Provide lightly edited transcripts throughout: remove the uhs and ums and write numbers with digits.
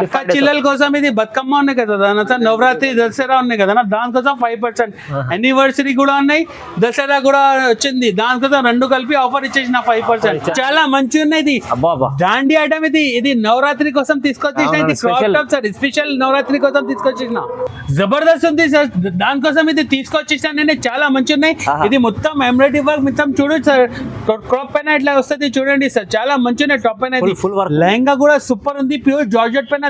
అక్క చిల్లల కోసం ఇది బతుకమ్మ ఉన్నాయి కదా సార్, నవరాత్రి దసరా ఉన్నాయి కదా దానికోసం 5% యానివర్సరీ కూడా ఉన్నాయి, దసరా కూడా వచ్చింది దానికోసం రెండు కలిపి ఆఫర్ ఇచ్చేసిన 5%. చాలా మంచి ఉన్నాయి. ఇది దాండి ఐటమ్, ఇది నవరాత్రి కోసం తీసుకొచ్చేసిన, ఇది crop top sir, special Navratri కోసం తీసుకొచ్చేసిన, జబర్దస్త్ ఉంది సార్ దానికోసం ఇది తీసుకొచ్చేసిన నేను. చాలా మంచి ఉన్నాయి. ఇది మొత్తం ఎంబ్రాయిడరీ వర్క్ మొత్తం చూడండి సార్, క్రాప్ పైన ఇట్లా వస్తుంది చూడండి సార్, చాలా మంచి ఉన్నాయి. టాప్ పైన లెహంగా కూడా సూపర్ ఉంది, ప్యూర్ జార్జెట్ పైన.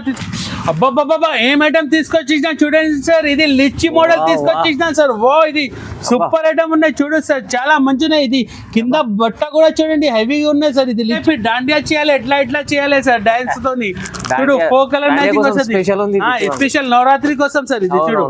అబ్బాబ్బాబ్బా ఏం ఐటమ్ తీసుకొచ్చేసిన చూడండి సార్, ఇది లిచ్చి మోడల్ తీసుకొచ్చేసిన సార్. వా ఇది సూపర్ ఐటమ్ ఉన్నాయి చూడు సార్, చాలా మంచిగా. ఇది కింద బట్ట కూడా చూడండి హెవీగా ఉన్నాయి సార్. ఇది లేపి డాండియా చేయాలి, ఎట్లా చేయాలి సార్ డాన్స్ తోని. చూడు 4 కలర్ మ్యాచింగ్ వస్తుంది, స్పెషల్ నవరాత్రి కోసం సార్. ఇది చూడు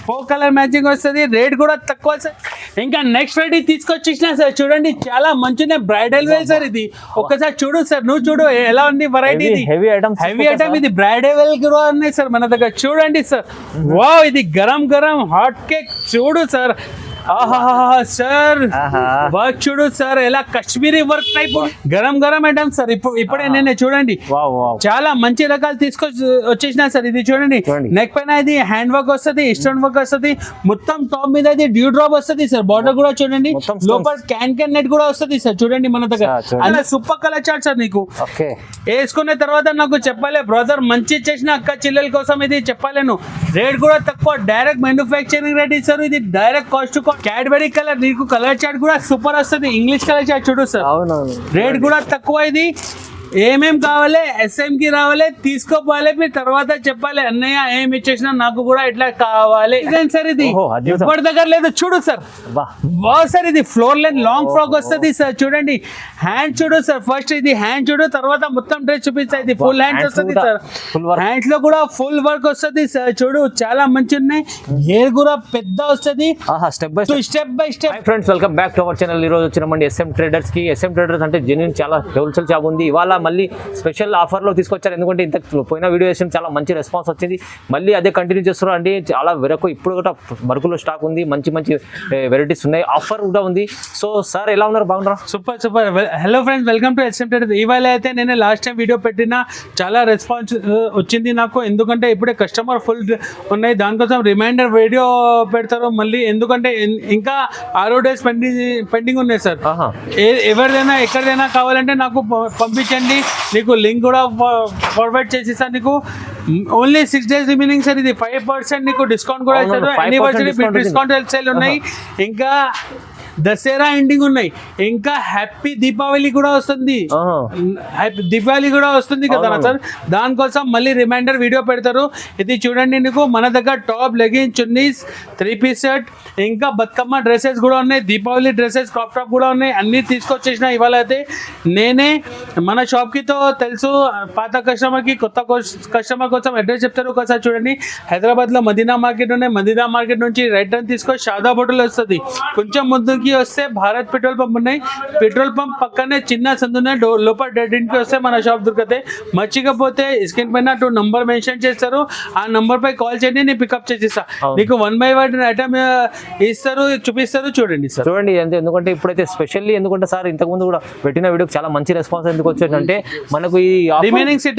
4 కలర్ మ్యాచింగ్ వస్తుంది, రేట్ కూడా తక్కువ సార్. ఇంకా నెక్స్ట్ వెరైటీ తీసుకొచ్చేసిన సార్ చూడండి, చాలా మంచిగా బ్రైడల్ వేర్ సార్. ఇది ఒక్కసారి చూడు సార్, నువ్వు చూడు ఎలా ఉంది వెరైటీ. ఇది హెవీ ఐటమ్, ఇది బ్రైడల్ వేర్ కూడా ఉన్నాయి సార్ మన దగ్గర. చూడండి సార్, వావ్ ఇది గరం హాట్ కేక్ చూడు సార్. సార్ వర్క్ చూడు సార్, ఎలా Kashmiri work type garam item sir. ఇప్పుడే నేను చూడండి చాలా మంచి రకాలు తీసుకొచ్చి వచ్చేసిన సార్. ఇది చూడండి నెక్ పైన ఇది హ్యాండ్ వర్క్ వస్తుంది, స్టోన్ వర్క్ వస్తుంది, మొత్తం టాప్ మీద ఇది డ్యూ డ్రాప్ వస్తుంది సార్. బార్డర్ కూడా చూడండి, లోపల క్యాన్ నెట్ కూడా వస్తుంది సార్. చూడండి మన దగ్గర అలా సూపర్ కలర్ చార్ట్ సార్. నీకు వేసుకున్న తర్వాత నాకు చెప్పాలి బ్రదర్, మంచి చేసిన అక్క చెల్లెల కోసం ఇది చెప్పలేను. రేట్ కూడా తక్కువ, డైరెక్ట్ మ్యానుఫ్యాక్చరింగ్ రేట్ ఇస్తారు. ఇది direct cost to Cadbury colour, నీకు కలర్ చార్ట్ కూడా సూపర్ వస్తుంది. ఇంగ్లీష్ కలర్ చార్ట్ చూడు సార్, రేట్ కూడా తక్కువ. ఇది ఏమేం కావాలి, SM కి రావాలి, తీసుకోవాలి, మీరు తర్వాత చెప్పాలి అన్నయ్య ఏమి ఇచ్చేసినా నాకు కూడా ఇట్లా కావాలి సార్. ఇది ఇప్పటి దగ్గర లేదు చూడు సార్. సార్ ఇది ఫ్లోర్ లెంత్ లాంగ్ ఫ్రాక్ వస్తుంది సార్. చూడండి హ్యాండ్ చూడు సార్, ఫస్ట్ ఇది హ్యాండ్ చూడు, తర్వాత మొత్తం డ్రెస్ చూపిస్తాయి. ఇది ఫుల్ హ్యాండ్స్ వస్తుంది సార్, హ్యాండ్స్ లో కూడా ఫుల్ వర్క్ వస్తుంది సార్. చూడు చాలా మంచి ఉన్నాయి, హెయిర్ కూడా పెద్ద వస్తుంది, step by step. Friends welcome back to our channel. ఈ రోజు వచ్చినామండి SM ట్రేడర్స్ కి. SM ట్రేడర్స్ అంటే జెన్యూన్ చాలా హోల్సేల్ షాప్ ఉంది. ఇవాళ మళ్ళీ స్పెషల్ ఆఫర్లో తీసుకొచ్చారు, ఎందుకంటే ఇంత పోయిన వీడియో వేసిన చాలా మంచి రెస్పాన్స్ వచ్చింది. మళ్ళీ అదే కంటిన్యూ చేస్తున్నారు అండి. చాలా వరకు ఇప్పుడు కూడా బరుకులో స్టాక్ ఉంది, మంచి వెరైటీస్ ఉన్నాయి, ఆఫర్ కూడా ఉంది. సో సార్ ఎలా ఉన్నారు, బాగున్నారా? Super. Hello friends, welcome to SM traders. ఇవాళ అయితే నేను లాస్ట్ టైం వీడియో పెట్టిన చాలా రెస్పాన్స్ వచ్చింది నాకు, ఎందుకంటే ఇప్పుడే కస్టమర్ ఫుల్ ఉన్నాయి, దానికోసం రిమైండర్ వీడియో పెడతారు మళ్ళీ, ఎందుకంటే ఇంకా 6 డేస్ పెండింగ్ ఉన్నాయి సార్. ఎవరిదైనా ఎక్కడిదైనా కావాలంటే నాకు పంపించండి, నీకు లింక్ కూడా ఫార్వర్డ్ చేసేసాను. నీకు ఓన్లీ 6 డేస్ రిమైనింగ్ సార్. ఇది 5% నీకు డిస్కౌంట్ కూడా ఇస్తారు. యానివర్సరీ డిస్కౌంట్ సేల్ ఉన్నాయి, ఇంకా దసరా ఎండింగ్ ఉన్నాయి, ఇంకా హ్యాపీ దీపావళి కూడా వస్తుంది. దీపావళి కూడా వస్తుంది కదా సార్, దానికోసం మళ్ళీ రిమైండర్ వీడియో పెడతారు. ఇది చూడండి, నీకు మన దగ్గర top, legging, chunnis, 3-piece set, ఇంకా బతుకమ్మ డ్రెస్సెస్ కూడా ఉన్నాయి, దీపావళి డ్రెస్సెస్, క్రాప్ టాప్ కూడా ఉన్నాయి, అన్ని తీసుకొచ్చేసిన. ఇవాళ అయితే నేనే మన షాప్కి తో తెలుసు, పాత కస్టమర్కి కొత్త కస్టమర్ కోసం అడ్రస్ చెప్తారు. ఒకసారి చూడండి, హైదరాబాద్లో మదీనా మార్కెట్ ఉన్నాయి, మదీనా మార్కెట్ నుంచి రైట్ టర్న్ తీసుకొని షాదా హోటల్ వస్తుంది. కొంచెం ముందుకి వస్తే భారత్ పెట్రోల్ పంప్ ఉన్నాయి, పెట్రోల్ పంప్ పక్కనే చిన్న సందునే లోపల డెడ్ ఇంటికి వస్తే మన షాప్ దొరుకుతాయి. మర్చికపోతే స్క్రీన్ పైన 2 నంబర్ మెన్షన్ చేస్తారు, ఆ నంబర్ పై కాల్ చేయండి, నేను పికప్ చేసేస్తా. నీకు 1 by 1 ఐటమ్ ఇస్తారు, చూపిస్తారు. చూడండి సార్, చూడండి. ఎందుకంటే ఇప్పుడైతే స్పెషల్లీ, ఎందుకంటే సార్ ఇంతకుముందు కూడా పెట్టిన వీడియోకి చాలా మంచి రెస్పాన్స్ ఎందుకు వచ్చిందంటే, మనకు ఈ రిమైనింగ్ 6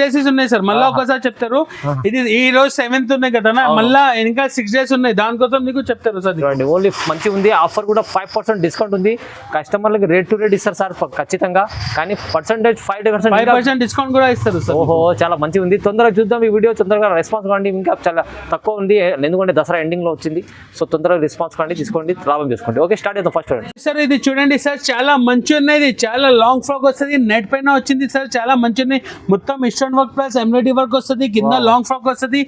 డేస్ ఉన్నాయి సార్. మళ్ళీ ఒకసారి చెప్తారు, ఇది ఈ రోజు 7th ఉన్నాయి కదా, మళ్ళీ ఇంకా 6 డేస్ ఉన్నాయి, దానికోసం నీకు చెప్తారు సార్. ఓన్లీ మంచి ఉంది, ఆఫర్ కూడా 5% డిస్కౌంట్ ఉంది. కస్టమర్లకి రేట్ టు రేట్ ఇస్తారు సార్ ఖచ్చితంగా, కానీ పర్సెంటేజ్ 5% డిస్కౌంట్ కూడా ఇస్తారు సార్. ఓహో చాలా మంచిగా ఉంది. తొందరగా చూద్దాం ఈ వీడియో, తొందరగా రెస్పాన్స్ కాండి. ఇంకా చాలా తక్కువ ఉంది, ఎందుకంటే దసరా ఎండింగ్ లో వచ్చింది. సో తొందరగా రెస్పాన్స్ కాండి, తీసుకోండి, లాభం చేసుకోండి. ఓకే, స్టార్ట్ చేద్దాం. ఫస్ట్ సార్ ఇది చూడండి సార్, చాలా మంచి ఉన్నాయి, చాలా లాంగ్ ఫ్రాక్ వస్తుంది, నెట్ పైన వచ్చింది సార్, చాలా మంచి ఉన్నాయి. మొత్తం stone work plus embroidery work వస్తుంది, కింద లాంగ్ ఫ్రాక్ వస్తుంది,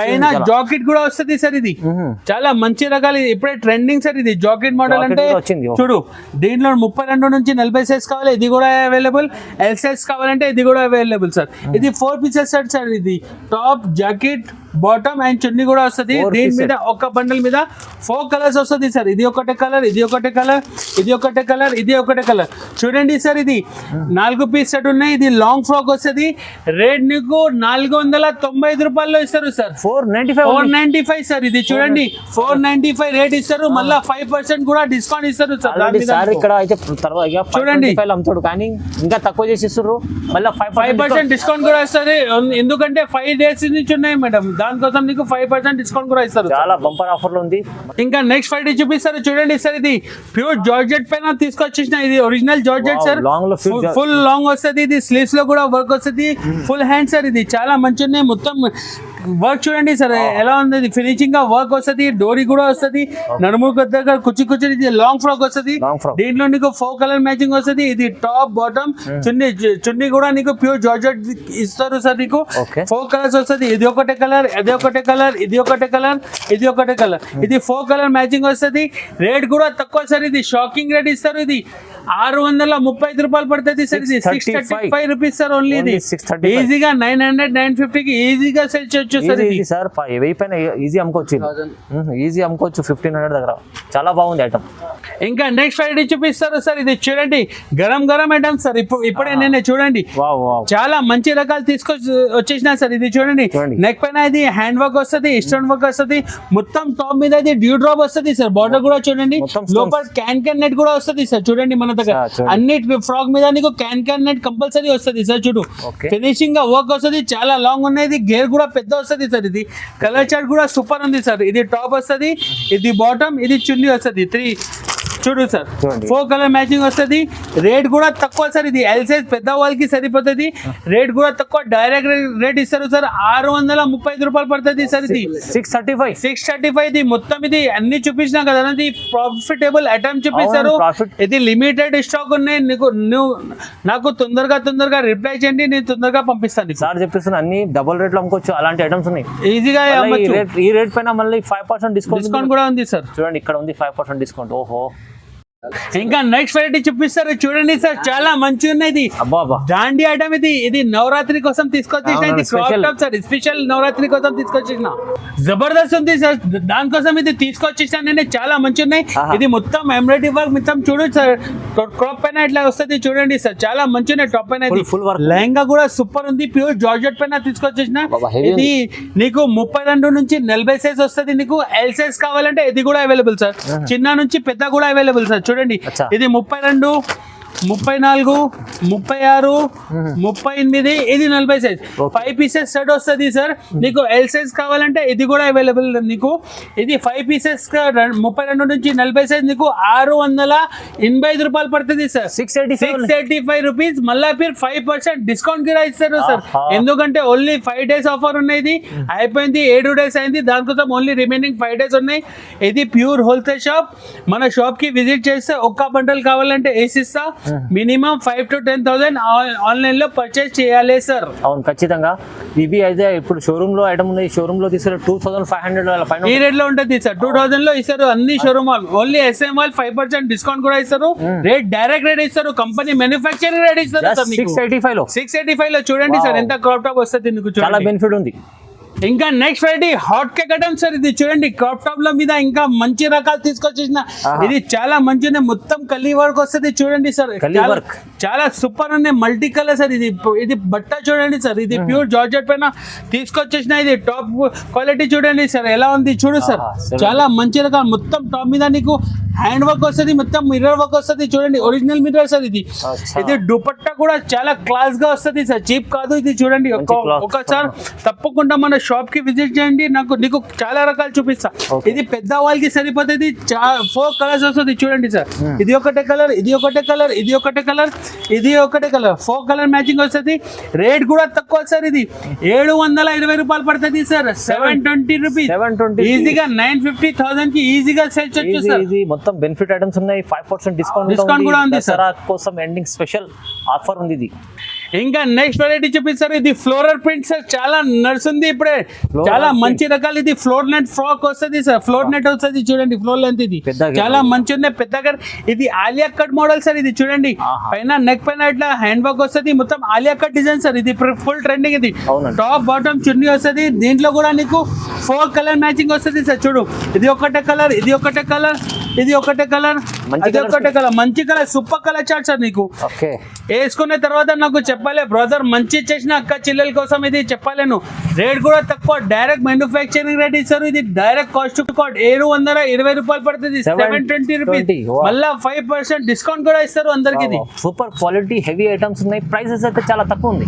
పైన జాకెట్ కూడా వస్తుంది సార్. ఇది చాలా మంచి రకాలు, ఇప్పుడే ట్రెండింగ్ సార్. ఇది జాకెట్ మోడల్ అంటే చూడు, దీంట్లో 32 నుంచి 40 సైజ్ కావాలి, ఇది కూడా అవైలబుల్. L సైజ్ కావాలంటే ఇది కూడా అవైలబుల్ సార్. ఇది 4 pieces సెట్ సార్. ఇది టాప్, జాకెట్, బాటమ్ అండ్ చున్నీ కూడా వస్తుంది. దీని మీద ఒక బండిల్ మీద 4 కలర్స్ వస్తుంది సార్. ఇది ఒకటే కలర్, ఇది ఒకటే కలర్, ఇది ఒకటే కలర్, ఇది ఒకటే కలర్. చూడండి సార్, ఇది 4 పీస్ సెట్ ఉన్నాయి. ఇది లాంగ్ ఫ్రాక్ వస్తుంది. రేట్ నీకు 495 రూపాయల్లో ఇస్తారు సార్. 495 సార్. ఇది చూడండి 495 రేట్ ఇస్తారు. మళ్ళీ 5% కూడా డిస్కౌంట్ ఇస్తారు సార్. సార్ ఇక్కడ అయితే చూడండి అమ్ముతాడు కానీ ఇంకా తక్కువ చేసి ఇస్తారు. మళ్ళీ 5% డిస్కౌంట్ కూడా ఇస్తారు. ఎందుకంటే 5 days నుంచి ఉన్నాయి మేడం, దానికోసం నీకు 5% డిస్కౌంట్ కూడా ఇస్తారు. చాలా బంపర్ ఆఫర్ లో ఉంది. ఇంకా నెక్స్ట్ ఫ్రైడే చూపిస్తారు. చూడండి సార్, ఇది ప్యూర్ జార్జెట్ పైన తీసుకొచ్చేసిన, ఇది original georgette sir. Full long వస్తుంది. ఇది స్లీవ్స్ లో కూడా వర్క్ వస్తుంది. Full hand sir. ఇది చాలా మంచి ఉన్నాయి. మొత్తం వర్క్ చూడండి సార్ ఎలా ఉంది. ఫినిషింగ్ గా వర్క్ వస్తుంది. డోరీ కూడా వస్తుంది. నడుము దగ్గర కుచ్చి కుచ్చి. ఇది లాంగ్ ఫ్రాక్ వస్తుంది. దీంట్లో నీకు 4 కలర్ మ్యాచింగ్ వస్తుంది. ఇది టాప్ బాటమ్ చున్నీ కూడా నీకు ప్యూర్ జార్జెట్ ఇస్తారు సార్. నీకు 4 కలర్స్ వస్తుంది. ఇది ఒకటే కలర్, ఇది ఒకటే కలర్, ఇది ఒకటే కలర్, ఇది ఒకటే కలర్. ఇది 4 కలర్ మ్యాచింగ్ వస్తుంది. రేట్ కూడా తక్కువ సార్. ఇది షాకింగ్ రేట్ ఇస్తారు. ఇది 635 రూపాయలు పడుతుంది సార్. ఇది 635 రూపీస్ సార్ ఓన్లీ. ఇది ఈజీగా 900 950 కి ఈజీగా సెల్ చేయొచ్చు సార్. ఇది సార్ 1000 పైన ఈజీ అమ్ముకోవచ్చు. ఈజీ అమ్ముకోవచ్చు 1500 దగ్గర. చాలా బాగుంది ఐటమ్. ఇంకా నెక్స్ట్ ఫ్రైడే చూపిస్తారు సార్. ఇది చూడండి గరం గరం ఐటమ్ సార్. ఇప్పుడే నేను చూడండి చాలా మంచి రకాలు తీసుకొచ్చి వచ్చేసిన సార్. ఇది చూడండి నెక్ పైన ఇది హ్యాండ్ వర్క్ వస్తుంది, స్టోన్ వర్క్ వస్తుంది. మొత్తం టాప్ మీద ఇది డ్యూ డ్రాప్ వస్తుంది సార్. బార్డర్ కూడా చూడండి. లోపల క్యాన్ నెట్ కూడా వస్తుంది సార్. చూడండి మన దగ్గర అన్ని ఫ్రాక్ మీద నీకు క్యాన్ నెట్ కంపల్సరీ వస్తుంది సార్. చూడు ఫినిషింగ్ గా వర్క్ వస్తుంది. చాలా లాంగ్ ఉన్నాయి. గేర్ కూడా పెద్ద వస్తుంది సార్. ఇది కలర్ చార్ట్ కూడా సూపర్ ఉంది సార్. ఇది టాప్ వస్తుంది, ఇది బాటమ్, ఇది చున్నీ వస్తుంది. 3 చూడు సార్ 4 కలర్ మ్యాచింగ్ వస్తుంది. రేట్ కూడా తక్కువ సార్. ఇది ఎల్ సైజ్ పెద్ద వాళ్ళకి సరిపోతుంది. రేట్ కూడా తక్కువ. డైరెక్ట్ రేట్ ఇస్తారు సార్. 635 రూపాయలు పడుతుంది సార్. ఇది 635. ఇది మొత్తం ఇది అన్ని చూపించినా కదా. ఇది ప్రాఫిటబుల్ ఐటమ్ చూపిస్తారు. ఇది లిమిటెడ్ స్టాక్ ఉన్నాయి. నాకు తొందరగా రిప్లై చేయండి, నేను తొందరగా పంపిస్తాను సార్. చెప్పిస్తున్నా అన్ని డబుల్ రేట్లు అమ్ముకోవచ్చు. అలాంటి ఐటమ్స్ ఉన్నాయి ఈజీగా. ఈ రేట్ పైన మళ్ళీ 5% డిస్కౌంట్ కూడా ఉంది సార్. చూడండి ఇక్కడ ఉంది 5% డిస్కౌంట్. ఓహో ఇంకా నెక్స్ట్ వెరైటీ చూపిస్తారు. చూడండి సార్ చాలా మంచిగా ఉన్నది. దాండి ఐటమ్ ఇది. ఇది నవరాత్రి కోసం తీసుకొచ్చేసిన. ఇది crop top sir. Special Navratri కోసం తీసుకొచ్చేసిన. జబర్దస్త్ ఉంది సార్. దానికోసం ఇది తీసుకొచ్చేసిన నేను. చాలా మంచి ఉన్నాయి. ఇది మొత్తం ఎంబ్రాయిడరీ వర్క్ మొత్తం చూడు సార్. క్రాప్ పైన ఇట్లా వస్తుంది చూడండి సార్. చాలా మంచి ఉన్నాయి. టాప్ పైన లెహంగా కూడా సూపర్ ఉంది. ప్యూర్ జార్జెట్ పైన తీసుకొచ్చేసిన. ఇది నీకు 32 నుంచి 40 సైజ్ వస్తుంది. నీకు ఎల్ సైజ్ కావాలంటే ఇది కూడా అవైలబుల్ సార్. చిన్న నుంచి పెద్ద కూడా అవైలబుల్ సార్. చూడండి ఇది 32, 34, 36, 38, ఇది 40 సైజ్. 5 పీసెస్ సెట్ వస్తుంది సార్. నీకు ఎల్ సైజ్ కావాలంటే ఇది కూడా అవైలబుల్. నీకు ఇది 5 పీసెస్ 32 నుంచి 40 సైజ్ నీకు 685 రూపాయలు పడుతుంది సార్. 685 రూపీస్. మళ్ళీ మీరు 5% డిస్కౌంట్ కి ఇస్తారు సార్. ఎందుకంటే ఓన్లీ 5 days ఆఫర్ ఉన్నాయి. ఇది అయిపోయింది. 7 days అయింది. దానికోసం ఓన్లీ రిమైనింగ్ 5 days ఉన్నాయి. ఇది ప్యూర్ హోల్సేల్ షాప్. మన షాప్ కి విజిట్ చేస్తే ఒక్క బండల్ కావాలంటే వేసిస్తా. మినిమం 5,000 to 10,000 ఆన్లైన్ లో పర్చేస్ చేయాలి సార్. అవును ఖచ్చితంగా. ఇవి అయితే ఇప్పుడు షోరూమ్ లో ఐటమ్ ఉంది. షోరూమ్ లో తీసుకుంటే 2,500 ఈ రేట్ లో ఉంటుంది సార్. 2,000 లో ఇస్తారు అన్ని షోరూమ్ వాళ్ళు. ఓన్లీ ఎస్ఎం వాళ్ళు 5% డిస్కౌంట్ కూడా ఇస్తారు. రేట్ డైరెక్ట్ రేట్ ఇస్తారు. కంపెనీ మ్యానుఫ్యాక్చరింగ్ రేట్ ఇస్తారు సార్. 685 లో చూడండి సార్ ఎంత క్రాప్ టాప్ వస్తుంది. నీకు చాలా బెనిఫిట్ ఉంది. ఇంకా next variety hot cake item sir. ఇది చూడండి క్రాప్ టాప్ లో మీద ఇంకా మంచి రకాలు తీసుకొచ్చేసిన. ఇది చాలా మంచిగా మొత్తం కలీ వర్క్ వస్తుంది. చూడండి సార్ చాలా సూపర్ ఉన్నాయి. Multi colour sir. ఇది బట్ట చూడండి సార్. ఇది ప్యూర్ జార్జెట్ పైన తీసుకొచ్చేసిన. ఇది టాప్ క్వాలిటీ చూడండి సార్ ఎలా ఉంది. చూడు సార్ చాలా మంచి రకాలు. మొత్తం టాప్ మీద నీకు హ్యాండ్ వర్క్ వస్తుంది. మొత్తం మిర్రర్ వర్క్ వస్తుంది. చూడండి ఒరిజినల్ మిర్రర్ సార్. ఇది దుపట్టా కూడా చాలా క్లాస్ గా వస్తుంది సార్. చీప్ కాదు. ఇది చూడండి ఒకసారి తప్పకుండా మన షాప్ కి విజిట్ చేయండి. నీకు చాలా రకాలు చూపిస్తా. ఇది పెద్ద వాళ్ళకి సరిపోతుంది. 4 కలర్స్ వస్తుంది. చూడండి సార్. ఇది ఒకటే కలర్, ఇది ఒకటే కలర్, ఇది ఒకటే కలర్, ఇది ఒకటే కలర్. 4 కలర్ మ్యాచింగ్ వస్తుంది. రేట్ కూడా తక్కువ సార్. ఇది 720 రూపాయలు పడుతుంది సార్. 720 రూపీస్. ఈజీగా 950,000 కి ఈజీగా సేల్ చేయొచ్చు సార్. మొత్తం బెనిఫిట్ ఐటమ్స్ ఉన్నాయి. 5% డిస్కౌంట్ కూడా ఉంది సార్. కోసం ఎండింగ్ స్పెషల్ ఆఫర్ ఉంది ఇది. ఇంకా నెక్స్ట్ వెరైటీ చూపిస్తారు. ఇది ఫ్లోరల్ ప్రింట్ సార్, చాలా నడుస్తుంది ఇప్పుడే, చాలా మంచి రకాలు. ఇది ఫ్లోర్ లెంత్ ఫ్రాక్ వస్తుంది సార్, ఫ్లోర్ నెట్ వస్తుంది చూడండి, ఫ్లోర్ లెంత్ ఇది చాలా మంచి ఉన్నాయి పెద్దగా. ఇది ఆలియా కట్ మోడల్ సార్, ఇది చూడండి పైన నెక్ పైన ఇట్లా హ్యాండ్ వర్క్ వస్తుంది, మొత్తం ఆలియా కట్ డిజైన్ సార్. ఇది ఫుల్ ట్రెండింగ్. ఇది టాప్ బాటమ్ చున్నీ వస్తుంది, దీంట్లో కూడా నీకు 4 కలర్ మ్యాచింగ్ వస్తుంది సార్. చూడు ఇది ఒకటే కలర్, ఇది ఒకటే కలర్, ఇది ఒకటే కలర్, అది ఒకటే కలర్, మంచి colour, super colour chart sir. నీకు వేసుకున్న తర్వాత నాకు చెప్పాలి బ్రదర్, మంచి ఇచ్చేసిన అక్క చెల్లెల కోసం ఇది చెప్పలేను. రేట్ కూడా తక్కువ, డైరెక్ట్ మ్యానుఫ్యాక్చరింగ్ రేట్ ఇస్తారు. ఇది డైరెక్ట్ కాస్ట్ టు కాస్ట్ 720 రూపాయలు పడుతుంది, 720 రూపీస్. మళ్ళీ 5% డిస్కౌంట్ కూడా ఇస్తారు అందరికి. ఇది సూపర్ క్వాలిటీ హెవీ ఐటమ్స్ ఉన్నాయి, ప్రైసెస్ అయితే చాలా తక్కువ ఉంది.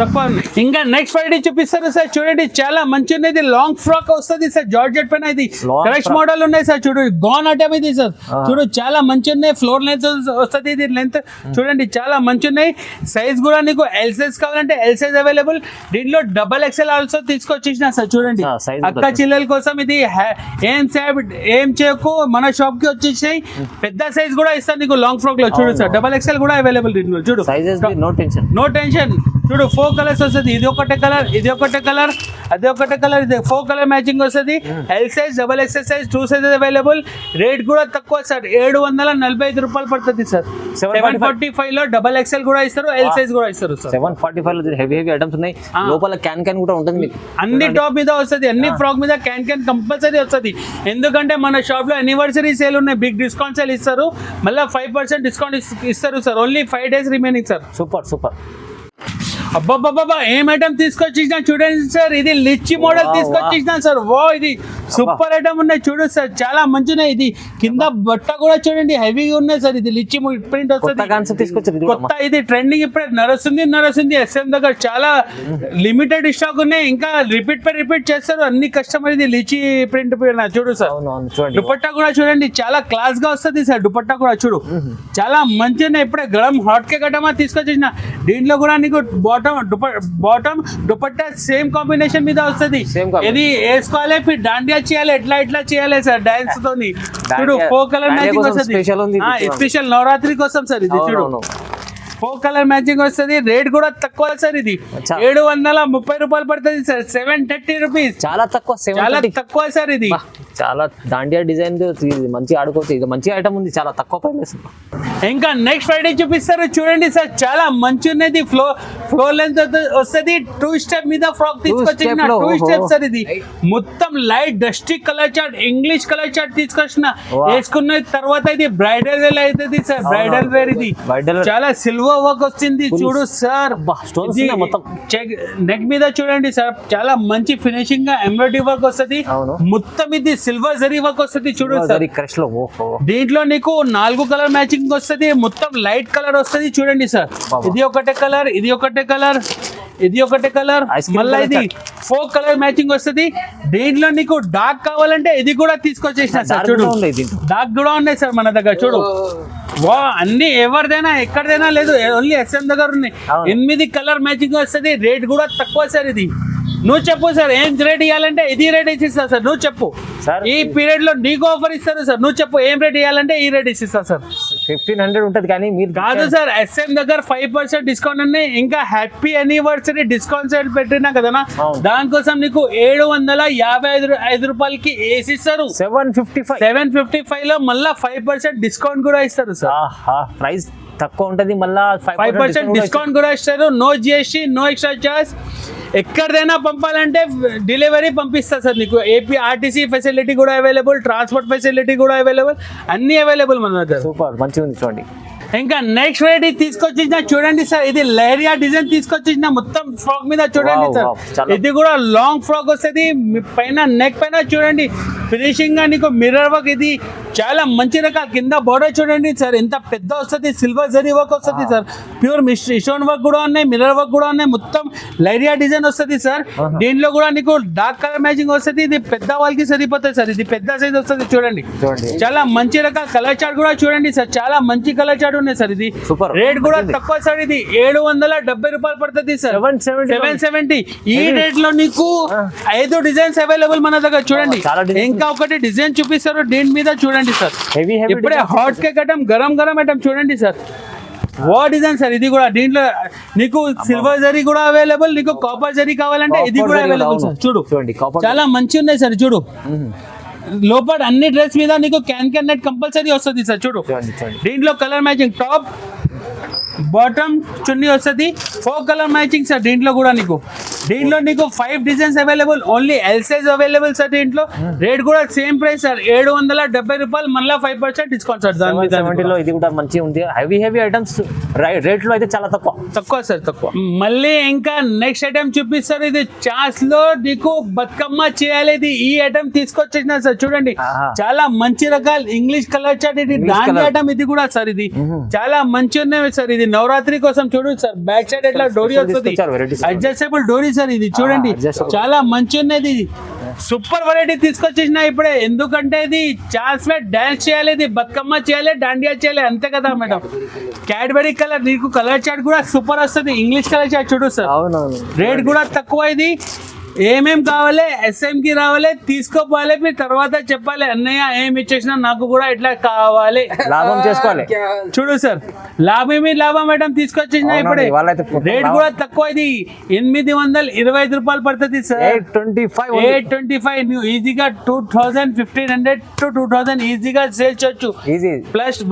ఇంకా నెక్స్ట్ వెరైటీ చూపిస్తారు సార్, చూడండి చాలా మంచి ఉంది. ఇది లాంగ్ ఫ్రాక్ వస్తుంది సార్, జార్జెట్ పైన. ఇది క్రష్ మోడల్ ఉన్నాయి సార్, చూడు గాన్ ఐటమ్ ఇది సార్. చూడు చాలా మంచి ఉన్నాయి, ఫ్లోర్ లెంత్ వస్తుంది. ఇది లెంత్ చూడండి చాలా మంచి ఉన్నాయి. సైజ్ కూడా నీకు ఎల్ సైజ్ కావాలంటే ఎల్ సైజ్ అవైలబుల్, దీంట్లో XXL ఆల్సో తీసుకొచ్చేసిన సార్. చూడండి అక్క చిల్లల కోసం ఇది ఏం చేయకు, మన షాప్ కి వచ్చేసాయి. పెద్ద సైజ్ కూడా ఇస్తాను నీకు లాంగ్ ఫ్రాక్ లో. చూడు సార్ XXL కూడా అవైలబుల్ దీంట్లో. చూడు నో టెన్షన్. చూడు 4 కలర్స్ వస్తుంది, ఇది ఒకటే కలర్, ఇది ఒకటే కలర్, అది ఒకటే కలర్, ఇది 4 కలర్ మ్యాచింగ్ వస్తుంది. L size, XXL size, 2 sizes available. Rate కూడా తక్కువ సార్, 745 రూపాయలు పడుతుంది సార్. 745 లో XXL కూడా ఇస్తారు, ఎల్ సైజ్ కూడా ఇస్తారు సార్. 745 లో హెవీ హెవీ ఐటమ్స్ ఉన్నాయి, లోపల క్యాన్ కూడా ఉంటుంది మీకు. అన్ని టాప్ మీద వస్తుంది, అన్ని ఫ్రాక్ మీద క్యాన్ కంపల్సరీ వస్తుంది. ఎందుకంటే మన షాప్ లో యానివర్సరీ సేల్ ఉన్నాయి, బిగ్ డిస్కౌంట్ సేల్ ఇస్తారు. మళ్ళీ 5% డిస్కౌంట్ ఇస్తారు sir. Only 5 days remaining sir. Super. అబ్బాబ్బాబ్బా ఏం ఐటమ్ తీసుకొచ్చేసిన చూడండి సార్. ఇది లిచ్చి మోడల్ తీసుకొచ్చేసిన సార్. వా ఇది సూపర్ ఐటమ్ ఉన్నాయి, చూడు సార్ చాలా మంచిగా. ఇది కింద బట్ట కూడా చూడండి హెవీగా ఉన్నాయి సార్. ఇది లిచ్చి ప్రింట్ వస్తుంది, కొత్త ఇది ట్రెండింగ్ ఇప్పుడే నడుస్తుంది. SM దగ్గర చాలా లిమిటెడ్ స్టాక్ ఉన్నాయి, ఇంకా రిపీట్ చేస్తారు అన్ని కస్టమర్. ఇది లిచ్చి ప్రింట్ చూడు సార్. దుపట్టా కూడా చూడండి చాలా క్లాస్ గా వస్తుంది సార్. దుపట్టా కూడా చూడు చాలా మంచిగా, ఇప్పుడే గరం హాట్ కేక్ ఐటమ్ తీసుకొచ్చేసిన. దీంట్లో కూడా నీకు బాటమ్ దుపట్టా సేమ్ కాంబినేషన్ మీద వస్తుంది. ఇది వేసుకోవాలి, డాండియా చేయాలి, ఎట్లా చేయాలి సార్ డాన్స్ తోని. చూడు 4 కలర్ మ్యాచింగ్ వస్తుంది, స్పెషల్ నవరాత్రి కోసం సార్. ఇది చూడు 4 కలర్ మ్యాచింగ్ వస్తుంది. రేట్ కూడా తక్కువ సార్. ఇది 730 రూపాయలు పడుతుంది సార్, 730 రూపీస్. చాలా తక్కువ సార్. ఇది చాలా దాండియా డిజైన్ మంచి ఆడుకోవచ్చు. ఇది మంచి ఐటమ్ ఉంది, చాలా తక్కువ ప్రైస్. ఇంకా నెక్స్ట్ ఫ్రైడే చూపిస్తారు చూడండి సార్, చాలా మంచి ఉన్నది. ఫ్లోర్ లెంత్ వస్తుంది, 2 స్టెప్ మీద ఫ్రాక్ తీసుకొచ్చిన 2 స్టెప్ సార్. ఇది మొత్తం light dusty colour chart, English colour chart తీసుకొచ్చిన. వేసుకున్న తర్వాత ఇది బ్రైడల్ వేర్ అవుతుంది సార్, బ్రైడల్ వేర్. ఇది చాలా సిల్వర్ వర్క్ వచ్చింది చూడు సార్. నెక్ మీద చూడండి సార్, చాలా మంచి ఫినిషింగ్ గా ఎంబ్రాయిడరీ వర్క్ వస్తుంది. మొత్తం ఇది సిల్వర్ జరీ వర్క్ వస్తుంది చూడు సార్. దీంట్లో నీకు 4 కలర్ మ్యాచింగ్ వస్తుంది, మొత్తం లైట్ కలర్ వస్తుంది చూడండి సార్. ఇది ఒకటే కలర్, ఇది ఒకటే కలర్, ఇది ఒకటే కలర్, మళ్ళీ ఇది 4 కలర్ మ్యాచింగ్ వస్తుంది. దీంట్లో నీకు డార్క్ కావాలంటే ఇది కూడా తీసుకొచ్చేసిన సార్. చూడు డార్క్ కూడా ఉన్నాయి సార్ మన దగ్గర. చూడు వా అన్ని ఎవరిదైనా ఎక్కడదైనా లేదు, ఓన్లీ SM దగ్గర ఉన్నాయి. 8 కలర్ మ్యాచింగ్ వస్తుంది. రేట్ కూడా తక్కువ సార్. ఇది నువ్వు చెప్పు సార్, ఏం రేట్ ఇవ్వాలంటే ఇది రేట్ ఇచ్చిస్తా సార్. నువ్వు చెప్పు సార్, ఈ పీరియడ్ లో నీకు ఆఫర్ ఇస్తారు సార్. నువ్వు చెప్పు ఏం రేట్ ఇవ్వాలంటే ఈ రేట్ ఇస్తా సార్. 1500 ఉంటుంది కానీ మీరు కాదు సార్. SM దగ్గర 5% డిస్కౌంట్ ఉన్నాయి. ఇంకా హ్యాపీ యానివర్సరీ డిస్కౌంట్ సేల్ పెట్టినా కదా, దానికోసం నీకు 755 రూపాయలకి ఏసీ ఇస్తారు. 755 లో మళ్ళీ 5% డిస్కౌంట్ కూడా ఇస్తారు సార్. ప్రైస్ తక్కువ ఉంటుంది, మళ్ళీ 5% డిస్కౌంట్ కూడా ఇస్తారు. No GST, no extra charge. ఎక్కడైనా పంపాలంటే డెలివరీ పంపిస్తా సార్. నీకు AP RTC ఫెసిలిటీ కూడా అవైలబుల్, ట్రాన్స్పోర్ట్ ఫెసిలిటీ కూడా అవైలబుల్, అన్ని అవైలబుల్ మన దగ్గర. సూపర్ మంచిగా ఉంది చూడండి. ఇంకా నెక్స్ట్ వెరైటీ తీసుకొచ్చిన చూడండి సార్. ఇది లెహరియా డిజైన్ తీసుకొచ్చిన మొత్తం ఫ్రాక్ మీద చూడండి సార్. ఇది కూడా లాంగ్ ఫ్రాక్ వస్తుంది. పైన నెక్ పైన చూడండి ఫినిషింగ్ గా నీకు మిర్రర్ వర్క్. ఇది చాలా మంచి రకాల. కింద బోర్డర్ చూడండి సార్ ఎంత పెద్ద వస్తుంది, సిల్వర్ జరీ వర్క్ వస్తుంది సార్. ప్యూర్ స్టోన్ వర్క్ కూడా ఉన్నాయి, మిర్రర్ వర్క్ కూడా ఉన్నాయి. మొత్తం లెహరియా డిజైన్ వస్తుంది సార్. దీంట్లో కూడా నీకు డార్క్ కలర్ మ్యాచింగ్ వస్తుంది. ఇది పెద్ద వాళ్ళకి సరిపోతుంది సార్. ఇది పెద్ద సైజ్ వస్తుంది చూడండి. చాలా మంచి రకాల కలర్ చార్ట్ కూడా చూడండి సార్. చాలా మంచి కలర్ చార్ట్ ఉన్నాయి సార్. ఇది రేట్ కూడా తక్కువ సార్. ఇది 770 రూపాయలు పడుతుంది సార్, 770. ఈ రేట్ లో నీకు 5 డిజైన్స్ అవైలబుల్ మన దగ్గర చూడండి. ఇంకా ఒకటి డిజైన్ చూపిస్తారు దీని మీద చూడండి సార్. ఇప్పుడే hot cake item, garam item చూడండి సార్. వా డిజైన్ సార్ ఇది కూడా. దీంట్లో నీకు సిల్వర్ జరీ కూడా అవైలబుల్, నీకు కాపర్ జరీ కావాలంటే ఇది కూడా అవైలబుల్ సార్. చూడు చూడండి కాపర్ చాలా మంచి ఉన్నాయి సార్. చూడు లోపల అన్ని డ్రెస్ మీద నీకు క్యాన్ నెట్ కంపల్సరీ వస్తుంది సార్. చూడు దీంట్లో కలర్ మ్యాచింగ్ టాప్ బాటమ్ చున్నీ వస్తుంది, 4 కలర్ మ్యాచింగ్ సార్. దీంట్లో కూడా నీకు 5 designs available, only L size available sir. దీంట్లో రేట్ కూడా సేమ్ ప్రైస్ సార్, 770 రూపాయలు, మళ్ళీ 5% డిస్కౌంట్ సార్. దాని మీద 70లో ఇది కూడా మంచిగా ఉంది. హెవీ ఐటమ్స్ రేట్ లో అయితే చాలా తక్కువ సార్, తక్కువ. మళ్ళీ ఇంకా నెక్స్ట్ ఐటమ్ చూపిస్తారు. ఇది చాస్ లో నీకు బతుకమ్మ చేయాలి. ఈ ఐటమ్ తీసుకొచ్చేసిన సార్. చూడండి చాలా మంచి రకాల ఇంగ్లీష్ కలర్ చాట్. ఇది దాని ఐటమ్ ఇది కూడా సార్. ఇది చాలా మంచి ఉన్నాయి సార్. ఇది నవరాత్రి కోసం చూడు సార్. బ్యాక్ సైడ్ ఎట్లా డోరీ వస్తుంది, అడ్జస్టబుల్ డోరీ సార్. ఇది చూడండి చాలా మంచి ఉన్నది. సూపర్ వెరైటీ తీసుకొచ్చేసిన ఇప్పుడే. ఎందుకంటే ఇది చాస్ లో డాన్స్ చేయాలి, ఇది బతుకమ్మ చేయాలి, డాండియా చేయాలి, అంతే కదా మేడం. క్యాడ్బరీ కలర్ నీకు కలర్ చాట్ కూడా సూపర్ వస్తుంది. ఇంగ్లీష్ కలర్ చాట్ చూడు సార్. రేట్ కూడా తక్కువ. ఇది ఏమేం కావాలి, SM కి రావాలి, తీసుకోపోవాలి, మీరు తర్వాత చెప్పాలి అన్నయ్య ఏం ఇచ్చేసినా నాకు కూడా ఇట్లా కావాలి, లాభం చేసుకోవాలి. చూడు సార్ లాభమే లాభం మేడం తీసుకొచ్చేసిన ఇప్పుడే. రేట్ కూడా తక్కువ. ఇది 825 రూపాయలు పడుతుంది సార్. 825 నువ్వు ఈజీగా 1500 to 2000 ఈజీగా సేల్ చేయొచ్చు.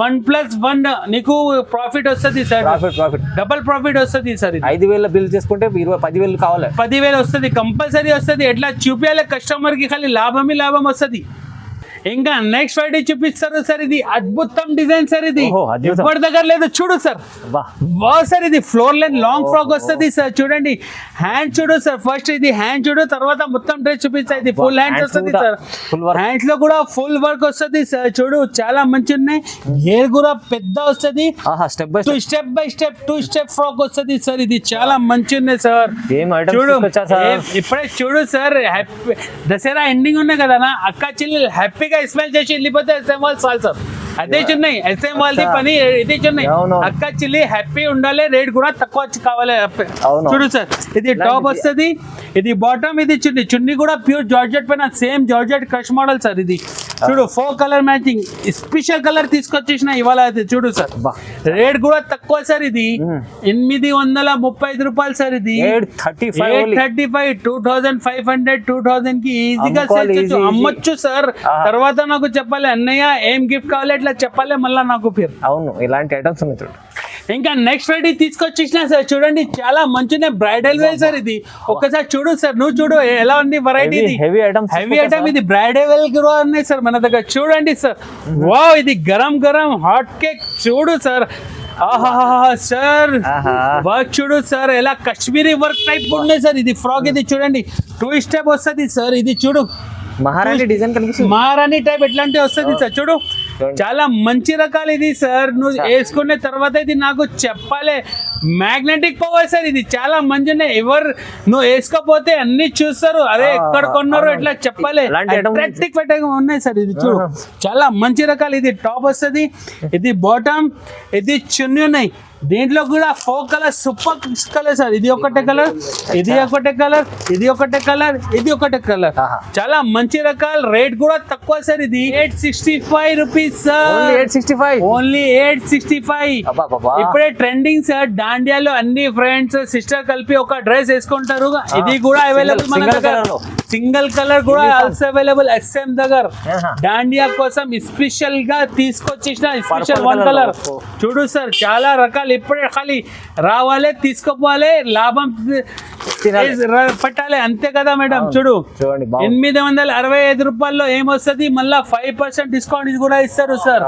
+1 నీకు ప్రాఫిట్ వస్తుంది సార్. డబల్ ప్రాఫిట్ వస్తుంది సార్. 5,000 బిల్ చేసుకుంటే 10,000 కావాలి, 10,000 వస్తుంది కంపల్సరీ వస్తుంది. ఎట్లా చూపించాలి కస్టమర్ కి, ఖాళీ లాభమే లాభం వస్తుంది. ఇంకా నెక్స్ట్ ఫ్రైడే చూపిస్తారు సార్. ఇది అద్భుతం డిజైన్ సార్. ఇది ఎవరి దగ్గర లేదు. చూడు సార్ వా సార్. ఇది ఫ్లోర్ లెంత్ లాంగ్ ఫ్రాక్ వస్తుంది సార్. చూడండి హ్యాండ్ చూడు సార్. ఫస్ట్ ఇది హ్యాండ్ చూడు, తర్వాత మొత్తం డ్రెస్ చూపిస్తాయి. ఇది ఫుల్ హ్యాండ్స్ వస్తుంది సార్. హ్యాండ్స్ లో కూడా ఫుల్ వర్క్ వస్తుంది సార్. చూడు చాలా మంచి ఉన్నాయి. హెయిర్ కూడా పెద్ద వస్తుంది. Step by step 2 step frock వస్తుంది సార్. ఇది చాలా మంచి ఉన్నాయి సార్. చూడు ఇప్పుడే చూడు సార్. దసరా ఎండింగ్ ఉన్నాయి కదా నా అక్క చెల్లెలు హ్యాపీగా స్మెల్ చేసి వెళ్ళిపోతే SM వాళ్ళు చాలు సార్. అదే చున్నాయి SM వాళ్ళది పని. ఇదే చున్నాయి అక్క చెల్లి హ్యాపీ ఉండాలి. రేట్ కూడా తక్కువ కావాలి. చూడు సార్ ఇది టాప్ వస్తుంది, ఇది బాటమ్, ఇది చున్నీ కూడా ప్యూర్ జార్జెట్ పైన same georgette crush model sir. ఇది చూడు 4 కలర్ మ్యాచింగ్ స్పెషల్ కలర్ తీసుకొచ్చేసిన ఇవాళ. అయితే చూడు సార్ రేట్ కూడా తక్కువ సార్. ఇది 835 రూపాయలు సార్. ఇది 835 2500 2000 కి ఈజీగా సేల్ చేయొచ్చు, అమ్మొచ్చు సార్. తర్వాత నాకు చెప్పాలి అన్నయ్య ఏం గిఫ్ట్ కావాలి ఇట్లా చెప్పాలి మళ్ళీ నాకు పేరు. అవును ఇలాంటి ఐటమ్స్ ఉన్నాయి చూడు. ఇంకా నెక్స్ట్ ఫ్రైడే తీసుకొచ్చేసిన సార్. చూడండి చాలా మంచిగా బ్రైడల్ వేర్ సార్. ఇది ఒక్కసారి చూడు సార్. నువ్వు చూడు ఎలా ఉంది వెరైటీ. Heavy item. ఇది బ్రైడల్ వేర్ కూడా ఉన్నాయి సార్ మన దగ్గర. చూడండి సార్ వావ్. ఇది గరం హాట్ కేక్ చూడు సార్. ఆహా సార్ వర్క్ చూడు సార్. ఎలా కాశ్మీరీ వర్క్ టైప్ ఉన్నాయి సార్. ఇది ఫ్రాక్. ఇది చూడండి 2 స్టెప్ వస్తుంది సార్. ఇది చూడు మహారాణి డిజైన్ కనిపిస్తుంది. మహారాణి టైప్ ఎట్లాంటి వస్తుంది సార్. చూడు చాలా మంచి రకాలు ఇది సార్. నువ్వు వేసుకున్న తర్వాత ఇది నాకు చెప్పాలి మ్యాగ్నెటిక్ పవర్ సార్. ఇది చాలా మంచి ఉన్నాయి. ఎవరు నువ్వు వేసుకోపోతే అన్ని చూస్తారు, అదే ఎక్కడ కొన్నారో ఇట్లా చెప్పాలి. ఉన్నాయి సార్. ఇది చూడు చాలా మంచి రకాలు. ఇది టాప్ వస్తుంది, ఇది బాటమ్, ఇది చున్నీ ఉన్నాయి. దీంట్లో కూడా 4 కలర్ సూపర్ కలర్ సార్. ఇది ఒకటే కలర్, ఇది ఒకటే కలర్, ఇది ఒకటే కలర్, ఇది ఒకటే కలర్. చాలా మంచి రకాలు. రేట్ కూడా తక్కువ సార్. ఇది 865 రూపీస్ సార్. ఓన్లీ 865. ఇప్పుడే ట్రెండింగ్ సార్. దాండియాలో అన్ని ఫ్రెండ్స్ సిస్టర్ కలిపి ఒక డ్రెస్ వేసుకుంటారు. ఇది కూడా అవైలబుల్ మన దగ్గర. సింగిల్ కలర్ కూడా ఆల్సో అవైలబుల్ SM దగ్గర. దాండియా కోసం స్పెషల్ గా తీసుకొచ్చేసిన స్పెషల్ 1 కలర్. చూడు సార్ చాలా రకాలు. ఇప్పుడే ఖాళీ రావాలి, తీసుకోపోవాలి, లాభం పట్టాలి, అంతే కదా మేడం. చూడు 865 రూపాయల్లో ఏమొస్తుంది, మళ్ళా 5% డిస్కౌంట్ ఇది కూడా ఇస్తారు సార్.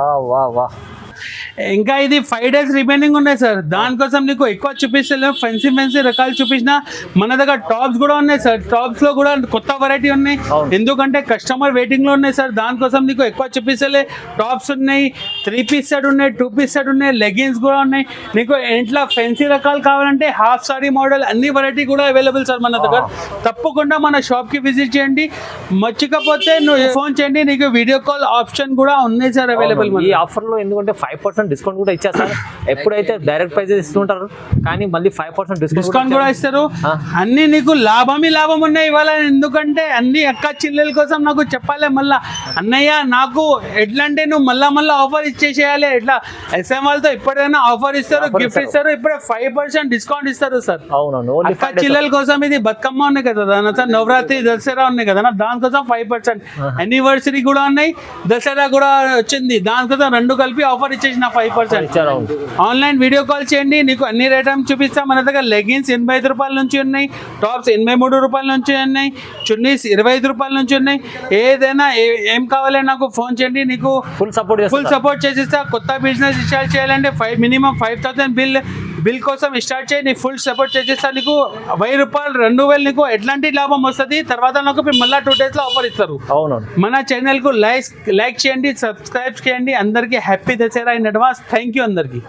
ఇంకా ఇది 5 days రిమైనింగ్ ఉన్నాయి సార్. దానికోసం నీకు ఎక్కువ చూపిస్తలేము. ఫెన్సీ రకాలు చూపించిన మన దగ్గర టాప్స్ కూడా ఉన్నాయి సార్. టాప్స్ లో కూడా కొత్త వెరైటీ ఉన్నాయి. ఎందుకంటే కస్టమర్ వెయిటింగ్ లో ఉన్నాయి సార్. దానికోసం నీకు ఎక్కువ చూపిస్తలే. టాప్స్ ఉన్నాయి, 3 పీస్ సెట్ ఉన్నాయి, 2 పీస్ సెట్ ఉన్నాయి, లెగిన్స్ కూడా ఉన్నాయి. నీకు ఇంట్లో ఫెన్సీ రకాలు కావాలంటే హాఫ్ సారీ మోడల్ అన్ని వెరైటీ కూడా అవైలబుల్ సార్ మన దగ్గర. తప్పకుండా మన షాప్ కి విజిట్ చేయండి. మర్చిపోతే నువ్వు ఫోన్ చేయండి. నీకు వీడియో కాల్ ఆప్షన్ కూడా ఉన్నాయి సార్ అవైలబుల్. ఈ ఆఫర్ లో ఎందుకంటే 5% డిస్కౌంట్ కూడా ఇచ్చేస్తారు. ఎప్పుడైతే డైరెక్ట్ ప్రైజెస్ ఇస్తుంటారు కానీ మళ్ళీ 5% డిస్కౌంట్ కూడా ఇస్తారు. అన్ని నీకు లాభం ఉన్నాయి ఇవాళ. ఎందుకంటే అన్ని అక్క చిల్లెల కోసం నాకు చెప్పాలి మళ్ళా, అన్నయ్య నాకు ఎట్లా అంటే నువ్వు మళ్ళా ఆఫర్ ఇచ్చేసేయాలి. ఎట్లా SM వాళ్ళతో ఎప్పుడైనా ఆఫర్ ఇస్తారు, గిఫ్ట్ ఇస్తారు. ఇప్పుడే 5% డిస్కౌంట్ ఇస్తారు సార్. అవునవును. అక్క చిల్లెల కోసం ఇది బతుకమ్మ ఉన్నాయి కదా సార్, నవరాత్రి దసరా ఉన్నాయి కదా, దానికోసం 5% యానివర్సరీ కూడా ఉన్నాయి, దసరా కూడా వచ్చింది, దానికోసం రెండు కలిపి ఆఫర్ ఇచ్చేసిన 5%. ఆన్లైన్ వీడియో కాల్ చేయండి, నీకు అన్ని ఐటమ్స్ చూపిస్తాం. మన దగ్గర లెగిన్స్ 85 రూపాయల నుంచి ఉన్నాయి, టాప్స్ 83 రూపాయల నుంచి ఉన్నాయి, చున్నీస్ 25 రూపాయల నుంచి ఉన్నాయి. ఏదైనా ఏం కావాలి నాకు ఫోన్ చేయండి, నీకు ఫుల్ సపోర్ట్ చేసిస్తా. కొత్త బిజినెస్ స్టార్ట్ చేయాలంటే మినిమం 5,000 బిల్ కోసం స్టార్ట్ చేయి, నీ ఫుల్ సపోర్ట్ చేసేస్తా. నీకు 1000 రూపాయలు 2000 నీకు ఎట్లాంటి లాభం వస్తుంది. తర్వాత నాకు మళ్ళీ 2 days లో ఆఫర్ ఇస్తారు. మన ఛానల్ కు లైక్ చేయండి, సబ్స్క్రైబ్ చేయండి. అందరికీ happy Dasara in advance. Thank you అందరికీ.